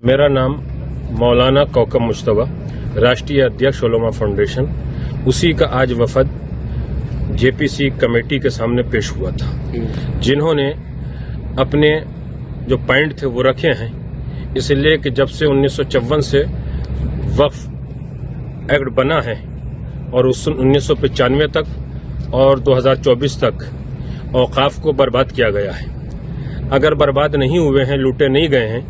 मेरा नाम मौलाना कौकब मुश्तबा, राष्ट्रीय अध्यक्ष उलमा फाउंडेशन, उसी का आज वफद जेपीसी कमेटी के सामने पेश हुआ था, जिन्होंने अपने जो पॉइंट थे वो रखे हैं। इसलिए कि जब से 1954 से वक्फ एक्ट बना है और उस 1995 तक और 2024 तक औकाफ को बर्बाद किया गया है। अगर बर्बाद नहीं हुए हैं, लूटे नहीं गए हैं,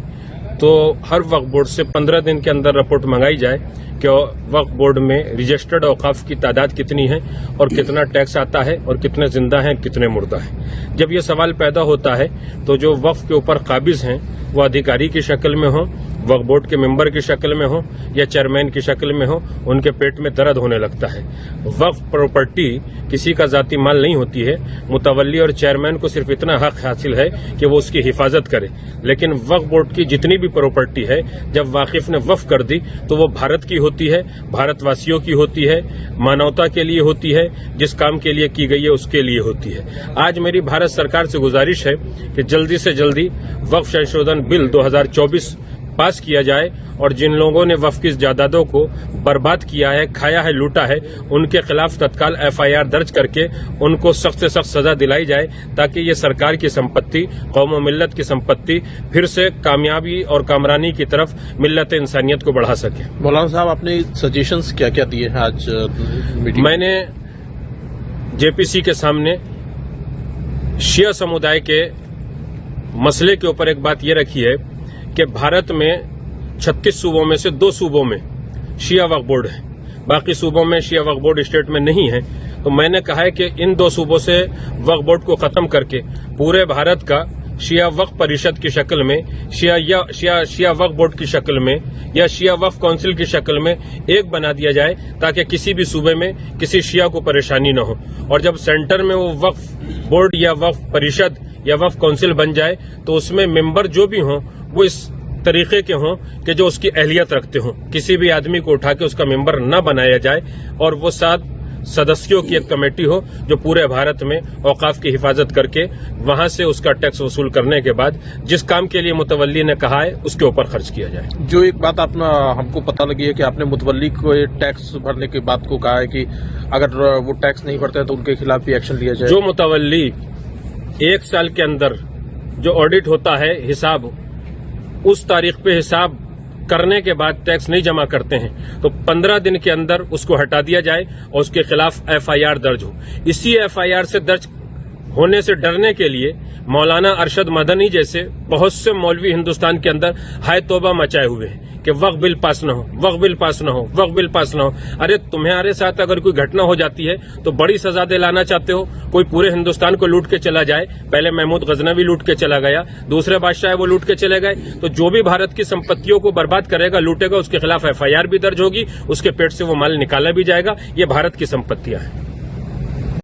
तो हर वक्फ बोर्ड से 15 दिन के अंदर रिपोर्ट मंगाई जाए कि वक्फ बोर्ड में रजिस्टर्ड औकाफ की तादाद कितनी है और कितना टैक्स आता है और कितने जिंदा हैं, कितने मुर्दा हैं। जब ये सवाल पैदा होता है तो जो वक्फ के ऊपर काबिज हैं वो अधिकारी की शक्ल में हो, वक्फ बोर्ड के मेंबर की शक्ल में हो या चेयरमैन की शक्ल में हो, उनके पेट में दर्द होने लगता है। वक्फ प्रॉपर्टी किसी का जाती माल नहीं होती है। मुतवल्ली और चेयरमैन को सिर्फ इतना हक हासिल है कि वो उसकी हिफाजत करे, लेकिन वक्फ बोर्ड की जितनी भी प्रॉपर्टी है जब वाकिफ ने वक्फ कर दी तो वो भारत की होती है, भारतवासियों की होती है, मानवता के लिए होती है, जिस काम के लिए की गई है उसके लिए होती है। आज मेरी भारत सरकार से गुजारिश है कि जल्दी से जल्दी वक्फ संशोधन बिल 2024 पास किया जाए और जिन लोगों ने वक्फ की जायदादों को बर्बाद किया है, खाया है, लूटा है, उनके खिलाफ तत्काल FIR दर्ज करके उनको सख्त से सख्त सजा दिलाई जाए, ताकि ये सरकार की संपत्ति, कौम और मिल्लत की संपत्ति फिर से कामयाबी और कामरानी की तरफ मिल्लत इंसानियत को बढ़ा सके। मौलाना साहब, आपने सजेशंस क्या क्या दिए हैं आज मीटिंग? मैंने JPC के सामने शिया समुदाय के मसले के ऊपर एक बात ये रखी है कि भारत में 36 सूबों में से 2 सूबों में शिया वक्फ बोर्ड है, बाकी सूबों में शिया वक्फ बोर्ड स्टेट में नहीं है। तो मैंने कहा है कि इन 2 सूबों से वक्फ बोर्ड को खत्म करके पूरे भारत का शिया वक्फ परिषद की शक्ल में, शिया वक्फ बोर्ड की शक्ल में या शिया वक्फ काउंसिल की शक्ल में एक बना दिया जाए, ताकि किसी भी सूबे में किसी शिया को परेशानी न हो। और जब सेंटर में वो वक्फ बोर्ड या वक्फ परिषद या वक्फ काउंसिल बन जाए तो उसमें मेंबर जो भी हों वो इस तरीके के हों कि जो उसकी अहलियत रखते हों। किसी भी आदमी को उठा के उसका मेंबर न बनाया जाए और वो 7 सदस्यों की एक कमेटी हो जो पूरे भारत में औकाफ की हिफाजत करके वहां से उसका टैक्स वसूल करने के बाद जिस काम के लिए मुतवल्ली ने कहा है उसके ऊपर खर्च किया जाए। जो एक बात हमको पता लगी है कि आपने मुतवल्ली को टैक्स भरने की बात को कहा है कि अगर वो टैक्स नहीं भरते तो उनके खिलाफ भी एक्शन लिया जाए। जो मुतवल्ली 1 साल के अंदर जो ऑडिट होता है हिसाब, उस तारीख पे हिसाब करने के बाद टैक्स नहीं जमा करते हैं तो 15 दिन के अंदर उसको हटा दिया जाए और उसके खिलाफ FIR दर्ज हो। इसी FIR से दर्ज होने से डरने के लिए मौलाना अरशद मदनी जैसे बहुत से मौलवी हिंदुस्तान के अंदर हाय तौबा मचाए हुए हैं कि वक्फ बिल पास न हो, वक्फ बिल पास न हो, वक्फ बिल पास न हो। अरे तुम्हारे साथ अगर कोई घटना हो जाती है तो बड़ी सजा दिलाना चाहते हो। कोई पूरे हिंदुस्तान को लूट के चला जाए, पहले महमूद गजनवी लूट के चला गया, दूसरे बादशाह वो लूट के चले गए, तो जो भी भारत की संपत्तियों को बर्बाद करेगा, लूटेगा, उसके खिलाफ FIR भी दर्ज होगी, उसके पेट से वो माल निकाला भी जाएगा। ये भारत की संपत्तियां हैं।